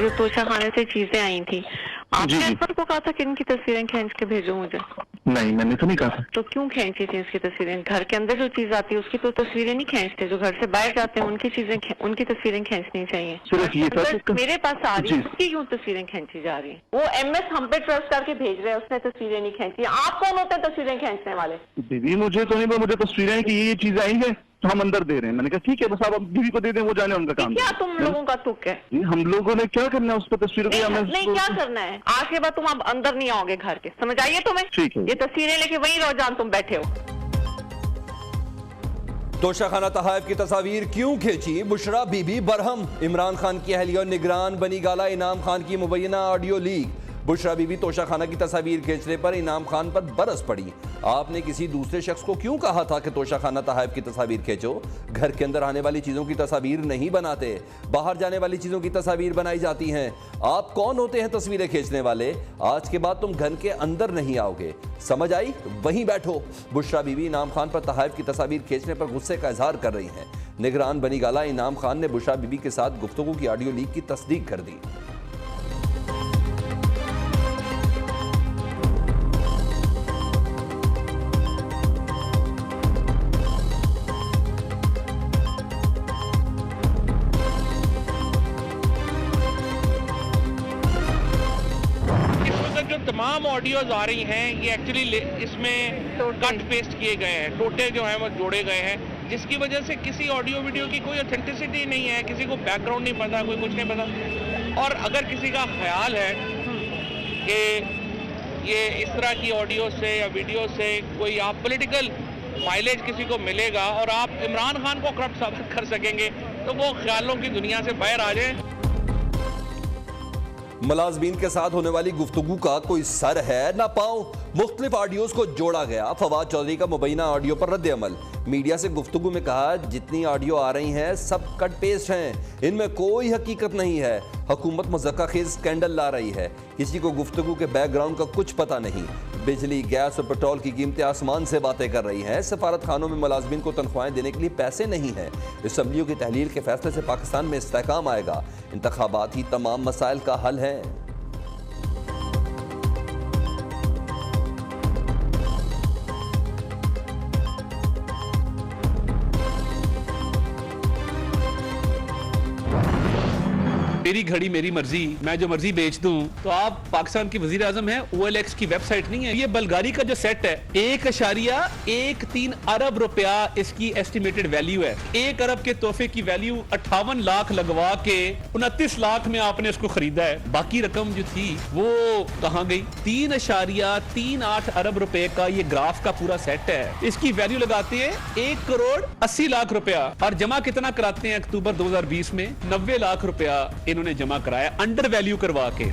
जो तोशा खाने से चीजें आई थी, आपने अकबर को कहा था कि इनकी तस्वीरें खींच के भेजो मुझे? नहीं, मैंने तो नहीं कहा था। तो क्यों खींची थी इसकी तस्वीरें? घर के अंदर जो चीज आती है उसकी तो तस्वीरें नहीं खींचते, जो घर से बाहर जाते हैं उनकी चीजें, उनकी तस्वीरें खींचनी चाहिए। सिर्फ ये था मेरे पास आ रही है, उसकी क्यों तस्वीरें खींची जा रही है? वो MS हम पे ट्रस्ट करके भेज रहे हैं, उसने तस्वीरें नहीं खींची। आप कौन होते हैं तस्वीरें खींचने वाले? बीवी मुझे तो नहीं, मुझे तस्वीरें कि ये चीजें आई है तो हम अंदर दे रहे हैं। मैंने कहा ठीक है, बस आप बीवी को दे दें, वो जाने उनका काम। क्या तुम लोगों का तुक है? हम लोगों ने क्या करना है उस पर तस्वीरों को? नहीं, क्या करना है? आज के बाद तुम अब अंदर नहीं आओगे घर के, समझ आइए तुम्हें? ठीक है। ये तस्वीरें लेके वहीं रहो जहां तुम बैठे हो। तोशा खाना तहाइफ की तस्वीर क्यों खींची? बुशरा बीबी बरहम। इमरान खान की अहलिया और निगरान बनी गाला इनाम खान की मुबैना ऑडियो लीक। बुशरा बीबी तोशा खाना की तस्वीर खींचने पर इनाम खान पर बरस पड़ी। आपने किसी दूसरे शख्स को क्यों कहा था कि तोशा खाना तहाइफ की तस्वीर खींचो? घर के अंदर आने वाली चीज़ों की तस्वीर नहीं बनाते, बाहर जाने वाली चीज़ों की तस्वीर बनाई जाती हैं। आप कौन होते हैं तस्वीरें खींचने वाले? आज के बाद तुम घर के अंदर नहीं आओगे, समझ आई? वहीं बैठो। बुशरा बीबी इनाम खान पर तहाइफ की तस्वीर खींचने पर गुस्से का इजहार कर रही हैं। निगरान बनी गाला इनाम खान ने बुशरा बीबी के साथ गुफ्तगू की ऑडियो लीक की तस्दीक कर दी। जो तमाम ऑडियोज आ रही हैं ये एक्चुअली इसमें कट पेस्ट किए गए हैं, टोटे जो हैं वो जोड़े गए हैं, जिसकी वजह से किसी ऑडियो वीडियो की कोई ऑथेंटिसिटी नहीं है, किसी को बैकग्राउंड नहीं पता, कोई कुछ नहीं पता। और अगर किसी का ख्याल है कि ये इस तरह की ऑडियो से या वीडियो से कोई आप पॉलिटिकल माइलेज किसी को मिलेगा और आप इमरान खान को करप्ट साबित कर सकेंगे, तो वो ख्यालों की दुनिया से बाहर आ जाए। मुलाजमीन के साथ होने वाली गुफ्तगू का कोई सर है ना पाँव? मुख्तलिफ ऑडियोज को जोड़ा गया। फवाद चौधरी का मुबैना ऑडियो पर रद्द अमल। मीडिया से गुफ्तगू में कहा जितनी ऑडियो आ रही हैं सब कट पेस्ट हैं, इनमें कोई हकीकत नहीं है। हुकूमत मज़क्का खेज स्कैंडल ला रही है, किसी को गुफ्तगू के बैकग्राउंड का कुछ पता नहीं। बिजली, गैस और पेट्रोल की कीमतें आसमान से बातें कर रही हैं। सफारत खानों में मुलाजमीन को तनख्वाहें देने के लिए पैसे नहीं हैं। असम्बलियों की तहलील के फैसले से पाकिस्तान में इस्तेहकाम आएगा। इंतखाबात ही तमाम मसाइल का हल है। मेरी घड़ी मेरी मर्जी, मैं जो मर्जी बेच दूं। तो आप पाकिस्तान की वजीर आजम है, OLX की वेबसाइट नहीं है। ये बल्गारी का जो सेट है 1.13 अरब रुपया इसकी एस्टिमेटेड वैल्यू है। 1 अरब के तोहफे की वैल्यू 58 लाख लगवा के 29 लाख में आपने इसको खरीदा है। बाकी रकम जो थी वो कहां गई? 3.38 अरब रुपए का ये ग्राफ का पूरा सेट है। इसकी वैल्यू लगाते हैं 1 करोड़ 80 लाख रुपया और जमा कितना कराते हैं अक्टूबर 2020 में? 90 लाख रुपया इन्होंने जमा कराया अंडर वैल्यू करवा के।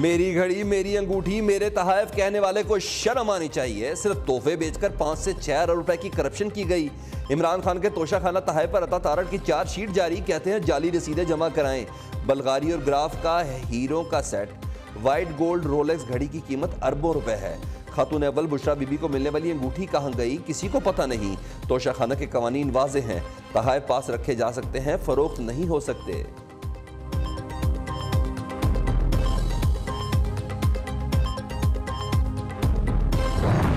मेरी घड़ी मेरी अंगूठी मेरे तहाइफ कहने वाले को शर्म आनी चाहिए। सिर्फ तोहफे बेचकर 5 से 6 अरब रुपए की करप्शन की गई। इमरान खान के तोशा खाना तहाइफ पर अता तारड़ की चार्जशीट जारी। कहते हैं जाली रसीदें जमा कराएं। बल्गारी और ग्राफ का हीरो का सेट, वाइट गोल्ड रोलेक्स घड़ी की कीमत अरबों रुपए है। खातून अव्वल बुशरा बीबी को मिलने वाली अंगूठी कहां गई किसी को पता नहीं। तोशा खाना के कवानीन वाज़े हैं, तहाइफ पास रखे जा सकते हैं, फरोख्त नहीं हो सकते।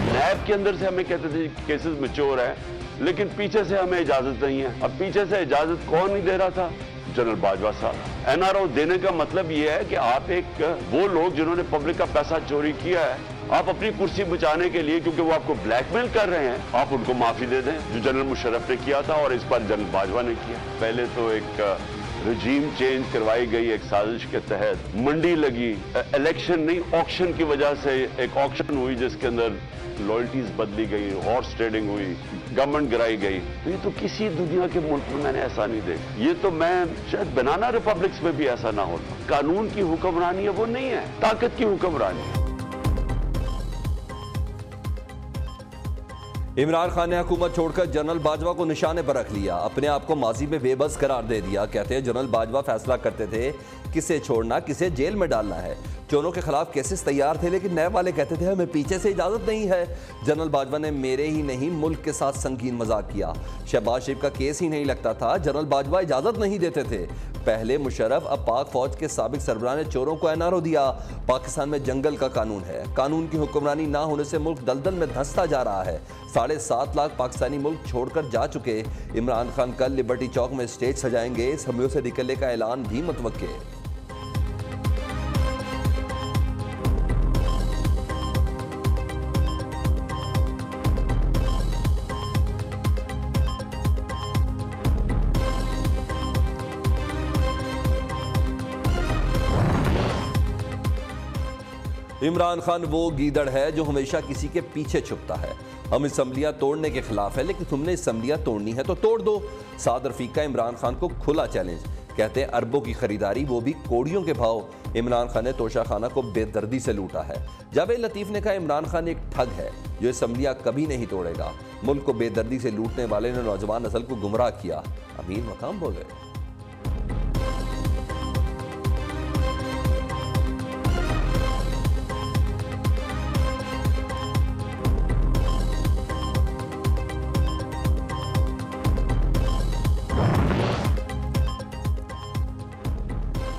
नैब के अंदर से हमें कहते थे केसेस मैच्योर है, लेकिन पीछे से हमें इजाजत नहीं है। अब पीछे से इजाजत कौन नहीं दे रहा था? जनरल बाजवा साहब। NRO देने का मतलब यह है कि आप एक वो लोग जिन्होंने पब्लिक का पैसा चोरी किया है, आप अपनी कुर्सी बचाने के लिए, क्योंकि वो आपको ब्लैकमेल कर रहे हैं, आप उनको माफी दे दें, जो जनरल मुशर्रफ ने किया था और इस बार जनरल बाजवा ने किया। पहले तो एक रजीम चेंज करवाई गई एक साजिश के तहत, मंडी लगी, इलेक्शन नहीं ऑक्शन की वजह से एक ऑक्शन हुई जिसके अंदर लॉयल्टीज बदली गई, हॉर्स ट्रेडिंग हुई, गवर्नमेंट गिराई गई। तो ये तो किसी दुनिया के मुल्क में मैंने ऐसा नहीं देखा। ये तो मैं शायद बनाना रिपब्लिक्स में भी ऐसा ना होता। कानून की हुक्मरानी है वो नहीं है, ताकत की हुक्मरानी है। इमरान खान ने हुकूमत छोड़कर जनरल बाजवा को निशाने पर रख लिया। अपने आप को माजी में बेबस करार दे दिया। कहते हैं जनरल बाजवा फैसला करते थे किसे छोड़ना किसे जेल में डालना है। चोरों के खिलाफ केसेस तैयार थे, लेकिन नए वाले कहते थे हमें पीछे से इजाजत नहीं है। जनरल बाजवा ने मेरे ही नहीं मुल्क के साथ संगीन मजाक किया। शहबाज शरीफ का केस ही नहीं लगता था, जनरल बाजवा इजाजत नहीं देते थे। पहले मुशर्रफ, अब पाक फौज के साबिक सरबराह ने चोरों को एनआरओ दिया। पाकिस्तान में जंगल का कानून है, कानून की हुक्मरानी ना होने से मुल्क दलदल में धंसता जा रहा है। 7.5 लाख पाकिस्तानी मुल्क छोड़कर जा चुके। इमरान खान कल लिबर्टी चौक में स्टेज सजाएंगे, असम्बलियों से निकलने का ऐलान भी मुतवक्के। इमरान खान वो गीदड़ है जो हमेशा किसी के पीछे छुपता है। हम असम्बलियां तोड़ने के खिलाफ है, लेकिन तुमने असम्बलियां तोड़नी है तो तोड़ दो। साद रफीक का इमरान खान को खुला चैलेंज। कहते हैं अरबों की खरीदारी, वो भी कोड़ियों के भाव। इमरान खान ने तोशाखाना को बेदर्दी से लूटा है। जावेद लतीफ ने कहा इमरान खान एक ठग है जो असम्बलियां कभी नहीं तोड़ेगा। मुल्क को बेदर्दी से लूटने वाले ने नौजवान नस्ल को गुमराह किया। अमीर मकाम बोले।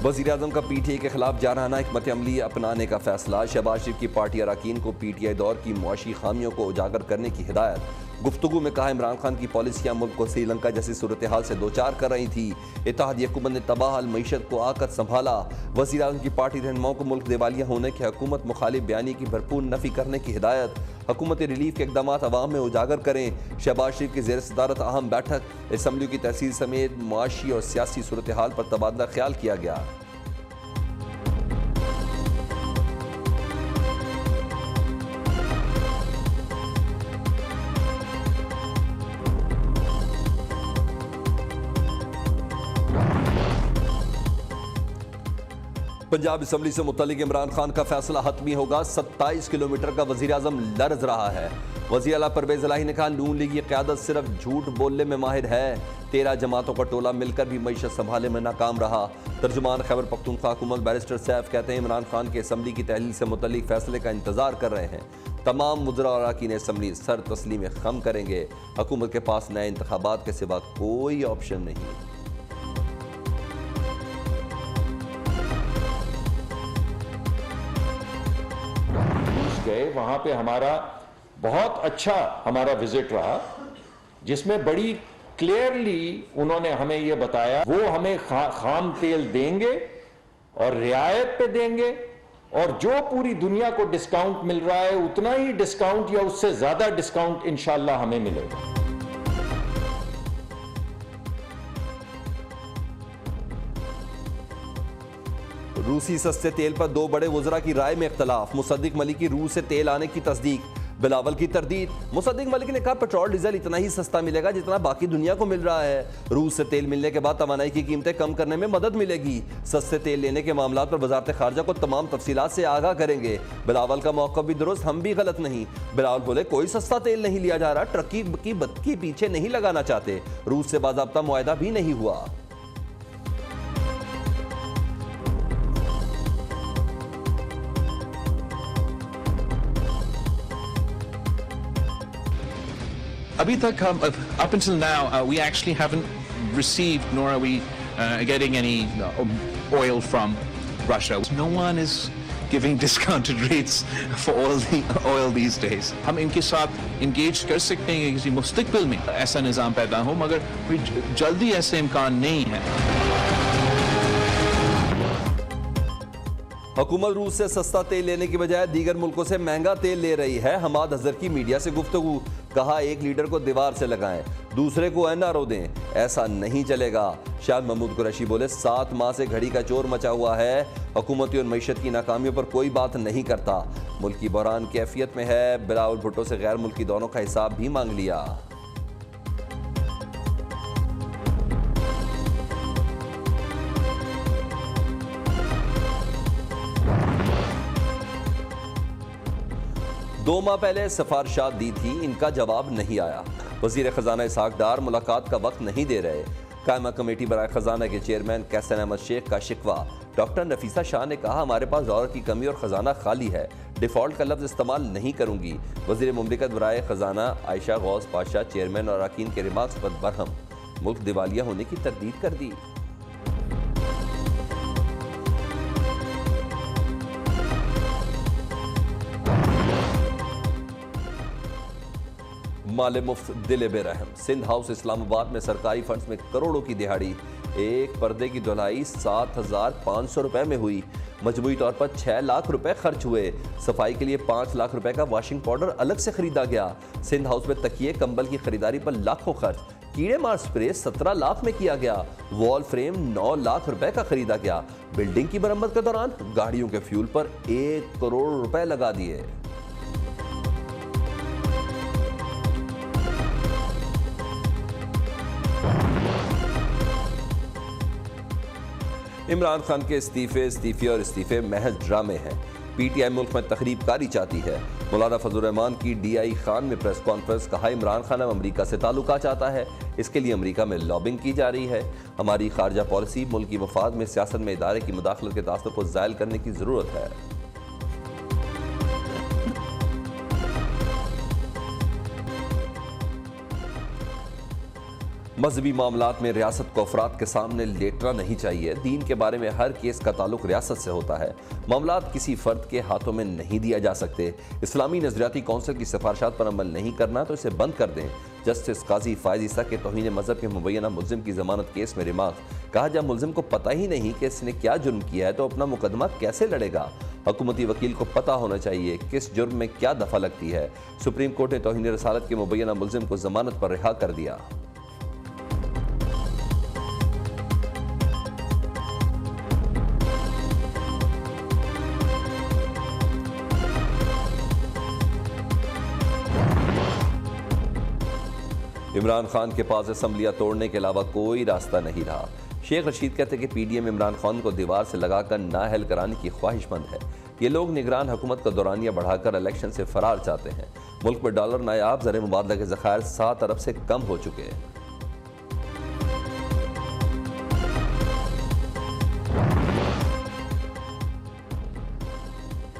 वज़ीर-ए-आज़म का पीटीआई के खिलाफ जारहाना हिकमत अमली अपनाने का फैसला। शहबाज शरीफ की पार्टी अरकान को पीटीआई दौर की मुआशी खामियों को उजागर करने की हिदायत। गुफ्तगू में कहा इमरान खान की पॉलिसियां मुल्क को श्रीलंका जैसी सूरत हाल से दो चार कर रही थी। इत्तेहादी हुकूमत ने तबाह मईशत को आकर संभाला। वज़ीर-ए-आज़म की पार्टी रहनुमाओं को मुल्क दिवालिया होने के हुकूमत मुखालिफ बयानी की भरपूर नफी करने की हिदायत। हुकूमत रिलीफ के इकदाम अवाम में उजागर करें। शहबाज शरीफ की ज़ेर सदारत अहम बैठक, असम्बलियों की तहसील समेत मुआशी और सियासी सूरत हाल पर तबादला ख्याल किया गया। पंजाब असम्बली से मुतल्लिक इमरान खान का फैसला हतमी होगा। 27 किलोमीटर का वज़ीर-ए-आज़म लर्ज़ रहा है। वज़ीर आला परवेज़ इलाही ने कहा नून लीग की क़यादत सिर्फ झूठ बोलने में माहिर है। 13 जमातों का टोला मिलकर भी मईशत संभालने में नाकाम रहा। तर्जुमान खैबर पख्तूनख्वा हुकूमत बैरिस्टर सैफ कहते हैं इमरान खान के असम्बली की तहलील से मुतल्लिक फैसले का इंतजार कर रहे हैं। तमाम मुजरा और अरकान असम्बली सर तस्लीम खम करेंगे। हुकूमत के पास नए इंतखाबात के सिवा कोई ऑप्शन नहीं। गए वहां पे हमारा बहुत अच्छा हमारा विजिट रहा, जिसमें बड़ी क्लियरली उन्होंने हमें ये बताया वो हमें खाम तेल देंगे और रियायत पे देंगे, और जो पूरी दुनिया को डिस्काउंट मिल रहा है उतना ही डिस्काउंट या उससे ज्यादा डिस्काउंट इंशाल्लाह हमें मिलेगा। रूसी सस्ते तेल पर दो बड़े वज़रा की राय में इख्तलाफ। मुसद्दिक मलिक की रूस से तेल आने की तस्दीक, बिलावल की तरदीद। मुसद्दिक मलिक ने कहा पेट्रोल डीजल इतना ही सस्ता मिलेगा जितना बाकी दुनिया को मिल रहा है। रूस से तेल मिलने के बाद तवानाई की कीमतें कम करने में मदद मिलेगी। सस्ते तेल लेने के मामला पर वजारत खारजा को तमाम तफसीलात से आगाह करेंगे। बिलावल का मौक़िफ़ भी दुरुस्त, हम भी गलत नहीं। बिलावल बोले कोई सस्ता तेल नहीं लिया जा रहा, ट्रकी की बत्ती पीछे नहीं लगाना चाहते। रूस से बाज़ाब्ता मुआहदा भी नहीं हुआ। Abhi tak, up until now, we actually haven't received, nor are we getting any oil from Russia. No one is giving discounted rates for all the oil these days. हम इनके साथ engage कर सकते हैं किसी मुस्तक़बिल में ऐसा निज़ाम पैदा हो, मगर कोई जल्दी ऐसे इम्कान नहीं है। हुकूमत रूस से सस्ता तेल लेने की बजाय दीगर मुल्कों से महंगा तेल ले रही है। हमाद अजहर की मीडिया से गुफ्तगू, कहा एक लीडर को दीवार से लगाएं, दूसरे को एनआरओ दें, ऐसा नहीं चलेगा। शाह महमूद कुरैशी बोले 7 माह से घड़ी का चोर मचा हुआ है। हुकूमती और मईशत की नाकामियों पर कोई बात नहीं करता। मुल्क की बहरान कैफियत में है। बिलावल भुट्टो से गैर मुल्की दोनों का हिसाब भी मांग लिया। दो माह पहले सिफारिशात दी थी, इनका जवाब नहीं आया। वजीर खजाना इसहाक डार मुलाकात का वक्त नहीं दे रहे। कायमा कमेटी बराए खजाना के चेयरमैन कैसन अहमद शेख का शिकवा। डॉक्टर नफीसा शाह ने कहा, हमारे पास औरत की कमी और खजाना खाली है, डिफॉल्ट का लफ्ज इस्तेमाल नहीं करूंगी। वजीर मुमलिकत बराए खजाना आयशा गौस पाशा चेयरमैन और अरकान के रिमार्क्स पर बरहम। मुल्क दिवालिया होने की तरदीद कर दी। माले मुफ्त दिले बेरहम। सिंध हाउस इस्लामाबाद में सरकारी फंड्स में करोड़ों की दिहाड़ी। एक पर्दे की धुलाई 7,500 रुपए में हुई। मजमूई तौर पर 6 लाख रुपए खर्च हुए। सफाई के लिए 5 लाख रुपए का वॉशिंग पाउडर अलग से खरीदा गया। सिंध हाउस में तकिए कंबल की खरीदारी पर लाखों खर्च। कीड़े मार स्प्रे 17 लाख में किया गया। वॉल फ्रेम 9 लाख रुपए का खरीदा गया। बिल्डिंग की मरम्मत के दौरान गाड़ियों के फ्यूल पर 1 करोड़ रुपए लगा दिए। इमरान खान के इस्तीफे और इस्तीफे महज ड्रामे हैं। पीटीआई मुल्क में तखरीबकारी चाहती है। मौलाना फजल रहमान की डीआई खान में प्रेस कॉन्फ्रेंस, कहा इमरान खान अब अमरीका से ताल्लुका चाहता है, इसके लिए अमरीका में लॉबिंग की जा रही है। हमारी खारजा पॉलिसी मुल्क की मफाद में सियासत में इदारे की मुदाखलत के तासुर को ज़ायल करने की ज़रूरत है। मजहबी मामलात में रियासत को अफराद के सामने लेटना नहीं चाहिए। दीन के बारे में हर केस का ताल्लुक रियासत से होता है। मामलात किसी फर्द के हाथों में नहीं दिया जा सकते। इस्लामी नजरियाती कौंसिल की सिफारिशात पर अमल नहीं करना तो इसे बंद कर दें। जस्टिस काजी फायज ईसा के तौहीन मजहब के मुबैना मुल्जिम की जमानत केस में रिमार्क, कहा जब मुल्जिम को पता ही नहीं कि इसने क्या जुर्म किया है तो अपना मुकदमा कैसे लड़ेगा। हुकूमती वकील को पता होना चाहिए किस जुर्म में क्या दफा लगती है। सुप्रीम कोर्ट ने तौहीन रसालत के मुबैना मुल्जिम को जमानत पर रिहा कर दिया। इमरान खान के पास असम्बलियां तोड़ने के अलावा कोई रास्ता नहीं रहा। शेख रशीद कहते हैं कि पीडीएम इमरान खान को दीवार से लगाकर नाअहल कराने की ख्वाहिशमंद है। ये लोग निगरान हुकूमत का दौरानिया बढ़ाकर इलेक्शन से फरार चाहते हैं। मुल्क में डॉलर नायाब ज़र मुबादला के ज़खायर 7 अरब से कम हो चुके हैं।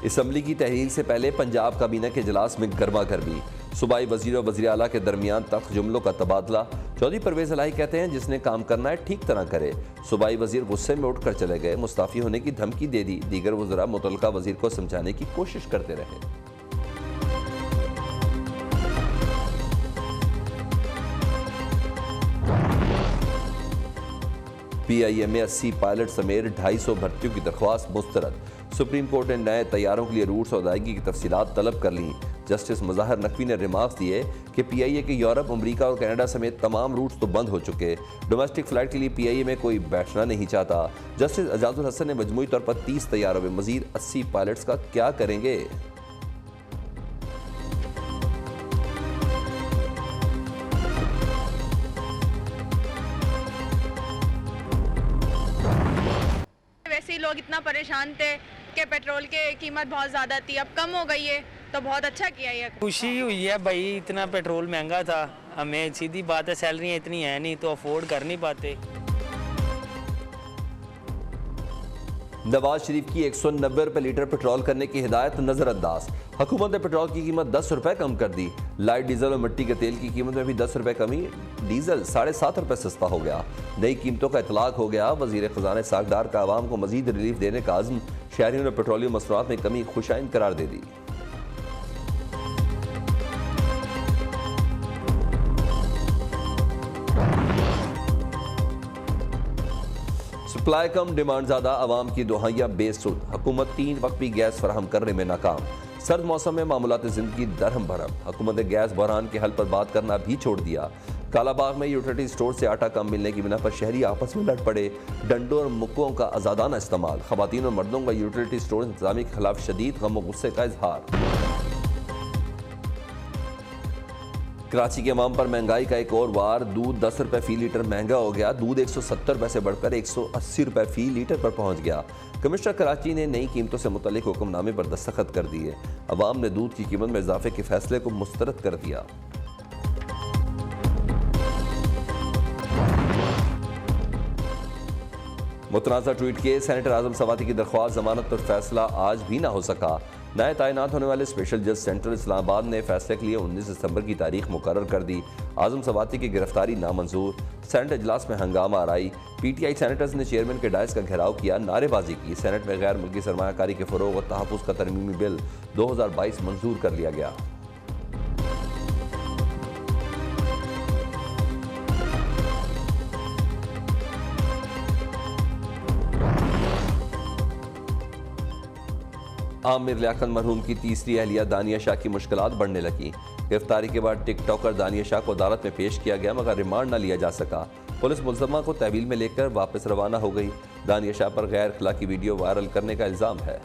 असम्बली की तहरील से पहले पंजाब काबीना के इजलास में गर्मा गर्मी। सूबाई वजीर और वजीर आला के दरमियान तख्त जुमलों का तबादला। चौधरी परवेज इलाही कहते हैं जिसने काम करना है ठीक तरह करे। सूबाई वजीर गुस्से में उठकर चले गए, मुस्ताफी होने की धमकी दे दी। दीगर वज़रा मुतल्लिका वजीर को समझाने की कोशिश करते रहे। PIA में 80 पायलट समेत 250 भर्तियों की दरख्वास्त मुस्तरद। सुप्रीम कोर्ट ने नए तैयारों के लिए रूट्स और अदायगी की तफसीलात तलब कर ली। जस्टिस मुज़ाहिर नकवी ने रिमार्क्स दिए कि PIA के यूरोप, अमेरिका और कनाडा समेत तमाम रूट्स तो बंद हो चुके। डोमेस्टिक फ्लाइट के लिए PIA में कोई बैठना नहीं चाहता। जस्टिस एजाजुल हसन ने मजमूई तौर पर 30 तैयारों में मजीद 80 पायलट्स का क्या करेंगे। वैसे ही लोग इतना परेशान थे कि पेट्रोल की कीमत बहुत ज़्यादा थी, अब कम हो गई है तो बहुत अच्छा किया ये। खुशी हुई है भाई, इतना पेट्रोल महंगा था, हमें सीधी बात है सैलरी इतनी है नहीं तो अफोर्ड कर नहीं पाते। नवाज शरीफ की 190 रुपए लीटर पेट्रोल करने की हिदायत नजरअंदाज। हुकूमत ने पेट्रोल की कीमत 10 रुपए कम कर दी। लाइट डीजल और मिट्टी के तेल की कीमत में भी 10 रुपए कमी। डीजल 7.5 रुपए सस्ता हो गया। नई कीमतों का इतलाक हो गया। वजीर खजाना सागदार का आवाम को मजीद रिलीफ देने का आज़म। शहरियों ने पेट्रोलियम मसनूआत में कमी खुशाइन करार दे दी। सप्लाई कम डिमांड ज़्यादा, आवाम की दुहाइयाँ बेसुध। हुकूमत 3 वक्त भी गैस फराहम करने में नाकाम। सर्द मौसम में मामूलात ज़िंदगी दरहम भरम। हुकूमत ने गैस बहरान के हल पर बात करना भी छोड़ दिया। कालाबाग में यूटिलिटी स्टोर से आटा कम मिलने की बिना पर शहरी आपस में लड़ पड़े। डंडों और मुक्कों का आज़ादाना इस्तेमाल। खवातीन और मर्दों का यूटिलिटी स्टोर इंतजामी के खिलाफ शदीद गम और गुस्से का इजहार। कराची के अवाम पर महंगाई का एक और वार। दूध 10 रुपए फी लीटर महंगा हो गया। दूध 170 रुपए से बढ़कर 180 रुपए फी लीटर पर पहुंच गया। कमिश्नर कराची ने नई कीमतों से मुतल्लिक हुक्मनामे पर दस्तखत कर दिए। अवाम ने दूध की कीमत में इजाफे के फैसले को मुस्तरद कर दिया। मुतनाज़ा ट्वीट केस, सेनेटर आजम सवाती की दरख्वास्त जमानत पर फैसला आज भी ना हो सका। नए तैनात होने वाले स्पेशल जज सेंट्रल इस्लामाबाद ने फैसले के लिए 19 दिसंबर की तारीख मुकर्रर कर दी। आजम सवाती की गिरफ्तारी नामंजूर, सेनेट इजलास में हंगामा आराई, PTI सेनेटर्स ने चेयरमैन के डायस का घेराव किया, नारेबाजी की। सेनेट में गैर मुल्की सरमायाकारी के फरोग और तहफ़्फ़ुज़ का तरमीमी बिल 2022 मंजूर कर लिया गया। आमिर लियाकत मरहूम की तीसरी अहलिया दानिया शाह की मुश्किलात बढ़ने लगी। गिरफ्तारी के बाद टिकटॉकर दानिया शाह को अदालत में पेश किया गया मगर रिमांड न लिया जा सका। पुलिस मुलजमा को तहवील में लेकर वापस रवाना हो गई। दानिया शाह पर गैर अखलाकी वीडियो वायरल करने का इल्ज़ाम है।